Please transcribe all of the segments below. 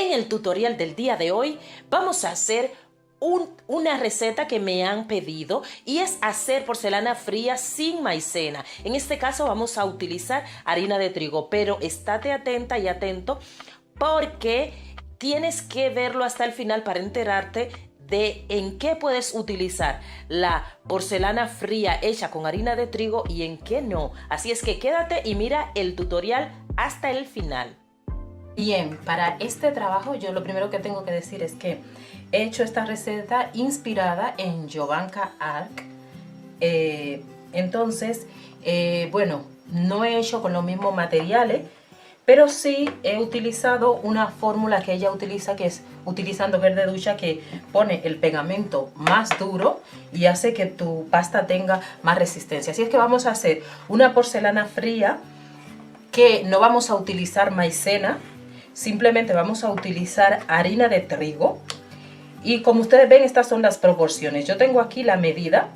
En el tutorial del día de hoy vamos a hacer una receta que me han pedido y es hacer porcelana fría sin maicena. En este caso vamos a utilizar harina de trigo, pero estate atenta y atento porque tienes que verlo hasta el final para enterarte de en qué puedes utilizar la porcelana fría hecha con harina de trigo y en qué no. Así es que quédate y mira el tutorial hasta el final. Bien, para este trabajo yo lo primero que tengo que decir es que he hecho esta receta inspirada en Jovanka Ark. Bueno, no he hecho con los mismos materiales, pero sí he utilizado una fórmula que ella utiliza, que es utilizando gel de ducha, que pone el pegamento más duro y hace que tu pasta tenga más resistencia. Así es que vamos a hacer una porcelana fría que no vamos a utilizar maicena. Simplemente vamos a utilizar harina de trigo y como ustedes ven estas son las proporciones. Yo tengo aquí la medida,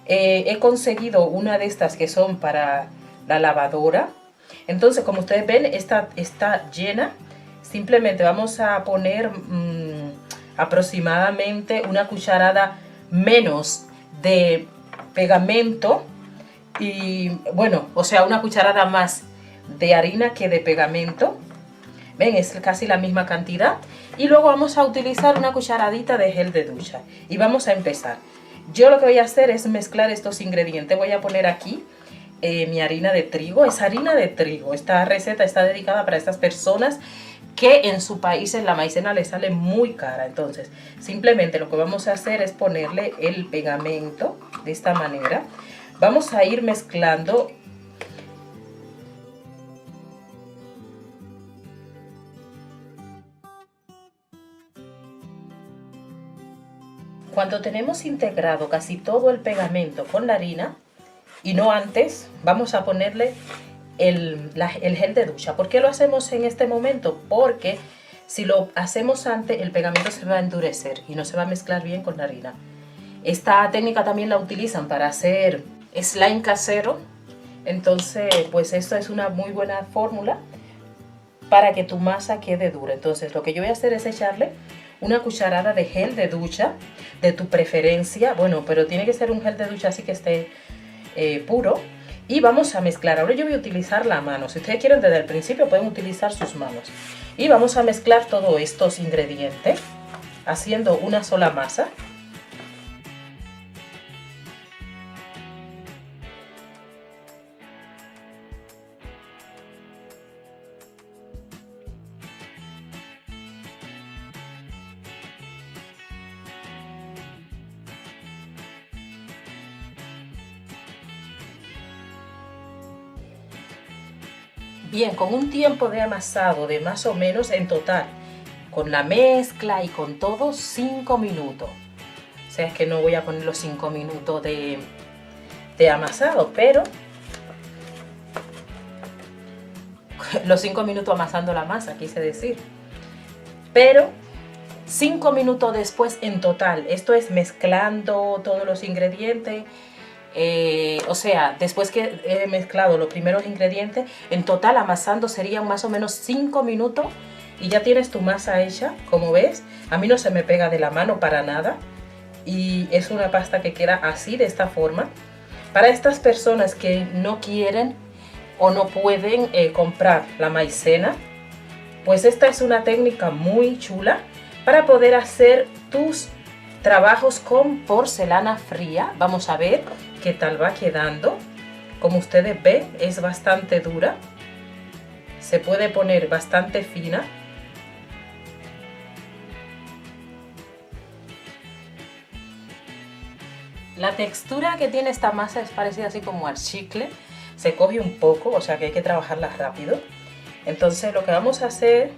he conseguido una de estas que son para la lavadora. Entonces como ustedes ven esta está llena. Simplemente vamos a poner aproximadamente una cucharada menos de pegamento y bueno, o sea, una cucharada más de harina que de pegamento. Ven, es casi la misma cantidad. Y luego vamos a utilizar una cucharadita de gel de ducha. Y vamos a empezar. Yo lo que voy a hacer es mezclar estos ingredientes. Voy a poner aquí mi harina de trigo. Es harina de trigo. Esta receta está dedicada para estas personas que en su país la maicena les sale muy cara. Entonces, simplemente lo que vamos a hacer es ponerle el pegamento de esta manera. Vamos a ir mezclando. Cuando tenemos integrado casi todo el pegamento con la harina, y no antes, vamos a ponerle el gel de ducha. ¿Por qué lo hacemos en este momento? Porque si lo hacemos antes, el pegamento se va a endurecer y no se va a mezclar bien con la harina. Esta técnica también la utilizan para hacer slime casero. Entonces, pues esto es una muy buena fórmula para que tu masa quede dura. Entonces, lo que yo voy a hacer es echarle una cucharada de gel de ducha de tu preferencia. Bueno, pero tiene que ser un gel de ducha así que esté puro. Y vamos a mezclar. Ahora yo voy a utilizar la mano. Si ustedes quieren desde el principio pueden utilizar sus manos. Y vamos a mezclar todos estos ingredientes haciendo una sola masa. Bien, con un tiempo de amasado de más o menos en total, con la mezcla y con todo, 5 minutos. O sea, es que no voy a poner los 5 minutos de amasado, pero los 5 minutos amasando la masa, quise decir. Pero 5 minutos después en total, esto es mezclando todos los ingredientes. O sea, después que he mezclado los primeros ingredientes, en total amasando serían más o menos 5 minutos y ya tienes tu masa hecha. Como ves, a mí no se me pega de la mano para nada y es una pasta que queda así, de esta forma. Para estas personas que no quieren o no pueden comprar la maicena, pues esta es una técnica muy chula para poder hacer tus trabajos con porcelana fría. Vamos a ver qué tal va quedando. Como ustedes ven, es bastante dura. Se puede poner bastante fina. La textura que tiene esta masa es parecida así como al chicle. Se coge un poco, o sea que hay que trabajarla rápido. Entonces lo que vamos a hacer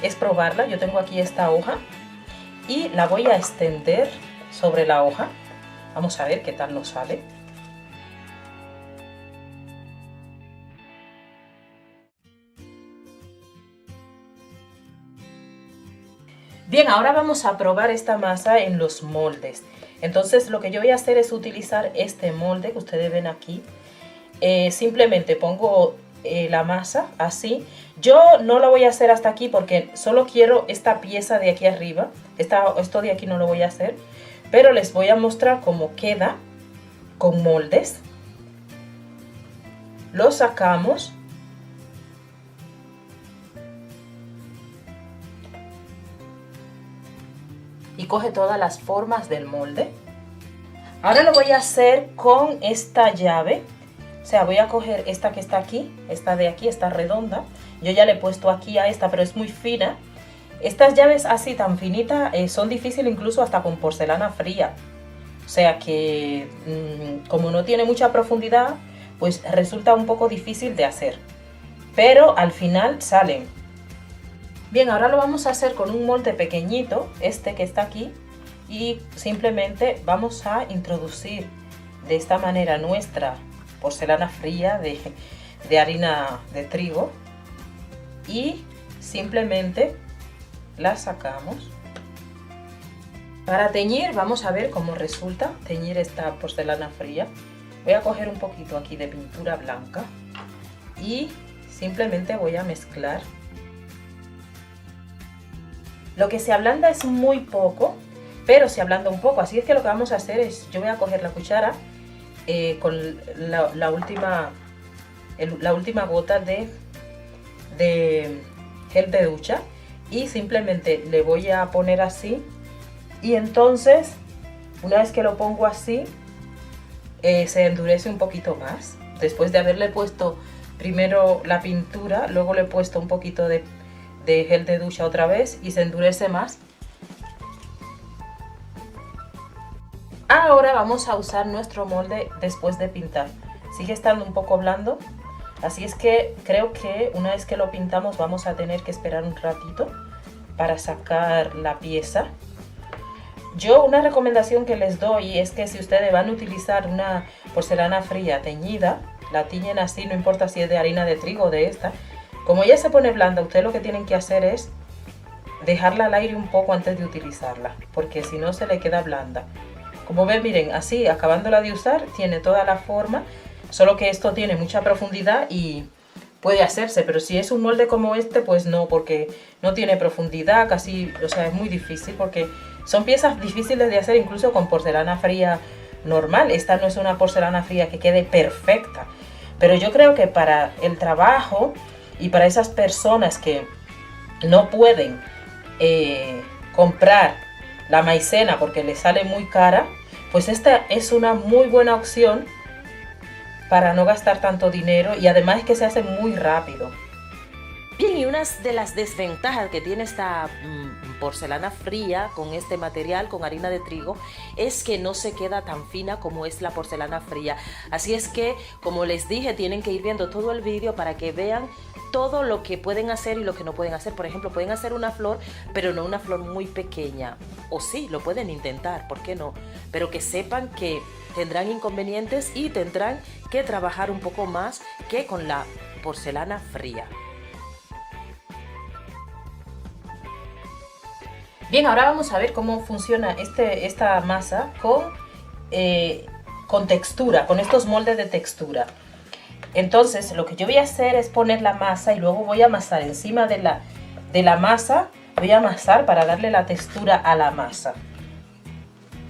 es probarla. Yo tengo aquí esta hoja y la voy a extender sobre la hoja. Vamos a ver qué tal nos sale. Bien, ahora vamos a probar esta masa en los moldes. Entonces lo que yo voy a hacer es utilizar este molde que ustedes ven aquí. Simplemente pongo la masa así. Yo no lo voy a hacer hasta aquí porque solo quiero esta pieza de aquí arriba. Esto de aquí no lo voy a hacer, pero les voy a mostrar cómo queda con moldes. Lo sacamos. Y coge todas las formas del molde. Ahora lo voy a hacer con esta llave. O sea, voy a coger esta que está aquí, esta de aquí, esta redonda. Yo ya le he puesto aquí a esta, pero es muy fina. Estas llaves así tan finitas son difíciles incluso hasta con porcelana fría. O sea que como no tiene mucha profundidad, pues resulta un poco difícil de hacer. Pero al final salen. Bien, ahora lo vamos a hacer con un molde pequeñito, este que está aquí. Y simplemente vamos a introducir de esta manera nuestra porcelana fría de harina de trigo. Y simplemente la sacamos. Para teñir vamos a ver cómo resulta teñir esta porcelana fría. Voy a coger un poquito aquí de pintura blanca y simplemente voy a mezclar. Lo que se ablanda es muy poco, pero se ablanda un poco, así es que lo que vamos a hacer es, yo voy a coger la cuchara con la última gota de gel de ducha y simplemente le voy a poner así. Y entonces, una vez que lo pongo así, se endurece un poquito más. Después de haberle puesto primero la pintura, luego le he puesto un poquito de gel de ducha otra vez y se endurece más. Ahora vamos a usar nuestro molde después de pintar. Sigue estando un poco blando, así es que creo que una vez que lo pintamos vamos a tener que esperar un ratito para sacar la pieza. Yo una recomendación que les doy es que si ustedes van a utilizar una porcelana fría teñida, la tiñen así, no importa si es de harina de trigo o de esta. Como ella se pone blanda, ustedes lo que tienen que hacer es dejarla al aire un poco antes de utilizarla, porque si no se le queda blanda. Como ven, miren, así acabándola de usar, tiene toda la forma, solo que esto tiene mucha profundidad y puede hacerse, pero si es un molde como este, pues no, porque no tiene profundidad, casi, o sea, es muy difícil, porque son piezas difíciles de hacer incluso con porcelana fría normal. Esta no es una porcelana fría que quede perfecta, pero yo creo que para el trabajo y para esas personas que no pueden comprar la maicena porque les sale muy cara, pues esta es una muy buena opción para no gastar tanto dinero y además es que se hace muy rápido. Bien, y una de las desventajas que tiene esta porcelana fría con este material, con harina de trigo, es que no se queda tan fina como es la porcelana fría. Así es que, como les dije, tienen que ir viendo todo el vídeo para que vean todo lo que pueden hacer y lo que no pueden hacer. Por ejemplo, pueden hacer una flor, pero no una flor muy pequeña. O sí, lo pueden intentar, ¿por qué no? Pero que sepan que tendrán inconvenientes y tendrán que trabajar un poco más que con la porcelana fría. Bien, ahora vamos a ver cómo funciona esta masa con textura, con estos moldes de textura. Entonces, lo que yo voy a hacer es poner la masa y luego voy a amasar encima de la masa. Voy a amasar para darle la textura a la masa.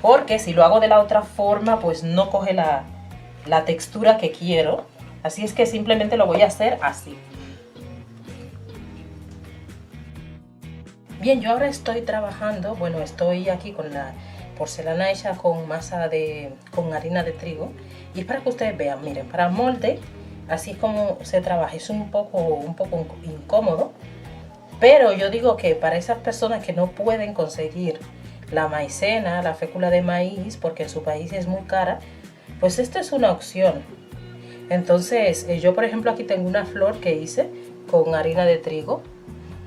Porque si lo hago de la otra forma, pues no coge la textura que quiero. Así es que simplemente lo voy a hacer así. Bien, yo ahora estoy trabajando, bueno, estoy aquí con la porcelana hecha con con harina de trigo. Y es para que ustedes vean, miren, para molde, así es como se trabaja. Es un poco incómodo, pero yo digo que para esas personas que no pueden conseguir la maicena, la fécula de maíz, porque en su país es muy cara, pues esta es una opción. Entonces, yo por ejemplo aquí tengo una flor que hice con harina de trigo.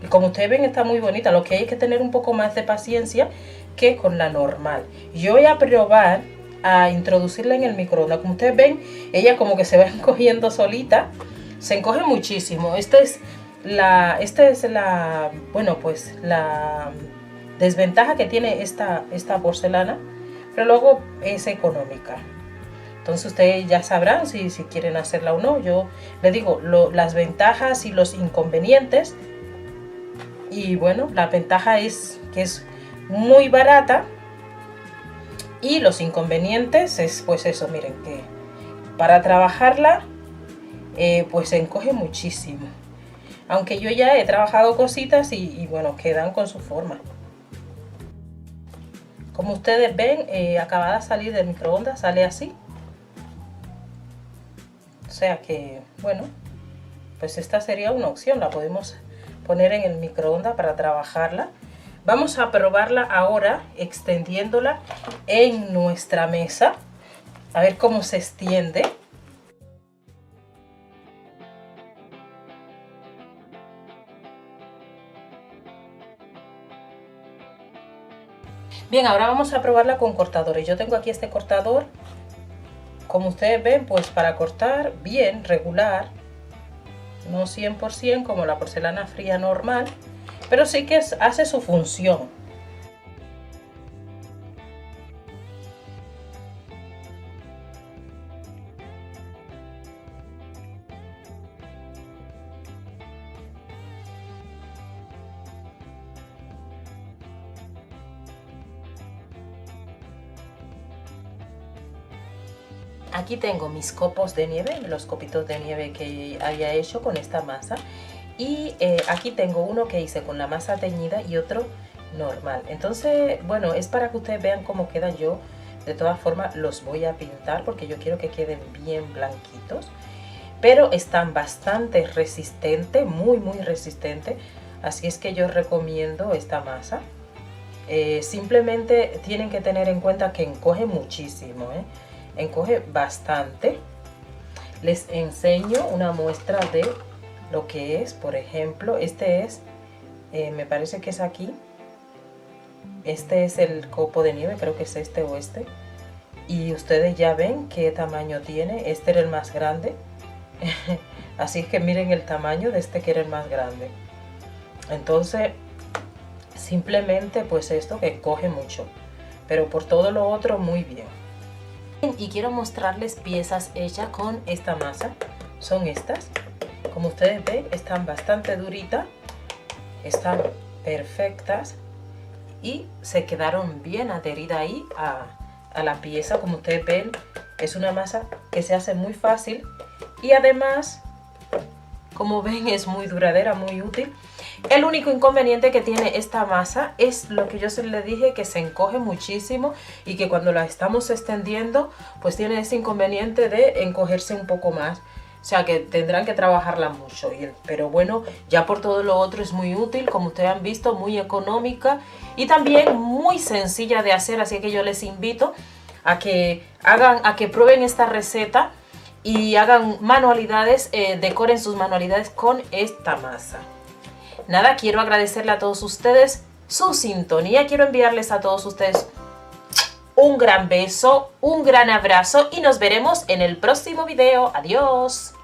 Y como ustedes ven está muy bonita, lo que hay que tener un poco más de paciencia que con la normal. Yo voy a probar a introducirla en el microondas. Como ustedes ven, ella como que se va encogiendo solita, se encoge muchísimo. Esta es la desventaja que tiene esta porcelana, pero luego es económica. Entonces ustedes ya sabrán si quieren hacerla o no. Yo les digo las ventajas y los inconvenientes. Y bueno, la ventaja es que es muy barata. Y los inconvenientes es pues eso, miren, que para trabajarla pues se encoge muchísimo. Aunque yo ya he trabajado cositas y bueno, quedan con su forma. Como ustedes ven, acabada de salir del microondas, sale así. O sea que, bueno, pues esta sería una opción, la podemos poner en el microondas para trabajarla. Vamos a probarla ahora extendiéndola en nuestra mesa, a ver cómo se extiende. Bien, ahora vamos a probarla con cortadores. Yo tengo aquí este cortador, como ustedes ven, pues para cortar bien, regular, no 100% como la porcelana fría normal, pero sí que hace su función. Aquí tengo mis copos de nieve, los copitos de nieve que había hecho con esta masa. Y aquí tengo uno que hice con la masa teñida y otro normal. Entonces, bueno, es para que ustedes vean cómo quedan. Yo de todas formas los voy a pintar porque yo quiero que queden bien blanquitos. Pero están bastante resistentes, muy resistentes. Así es que yo recomiendo esta masa. Simplemente tienen que tener en cuenta que encoge muchísimo, encoge bastante. Les enseño una muestra de lo que es. Por ejemplo, este es, me parece que es aquí. Este es el copo de nieve, creo que es este o este. Y ustedes ya ven qué tamaño tiene. Este era el más grande. Así es que miren el tamaño de este que era el más grande. Entonces, simplemente pues esto que coge mucho. Pero por todo lo otro muy bien. Y quiero mostrarles piezas hechas con esta masa. Son estas. Como ustedes ven, están bastante duritas. Están perfectas. Y se quedaron bien adheridas ahí a la pieza. Como ustedes ven, es una masa que se hace muy fácil. Y además, como ven, es muy duradera, muy útil. El único inconveniente que tiene esta masa es lo que yo les dije, que se encoge muchísimo y que cuando la estamos extendiendo pues tiene ese inconveniente de encogerse un poco más. O sea que tendrán que trabajarla mucho. Pero bueno, ya por todo lo otro es muy útil, como ustedes han visto, muy económica y también muy sencilla de hacer. Así que yo les invito a que prueben esta receta y hagan manualidades, decoren sus manualidades con esta masa. Nada, quiero agradecerle a todos ustedes su sintonía. Quiero enviarles a todos ustedes un gran beso, un gran abrazo y nos veremos en el próximo video. Adiós.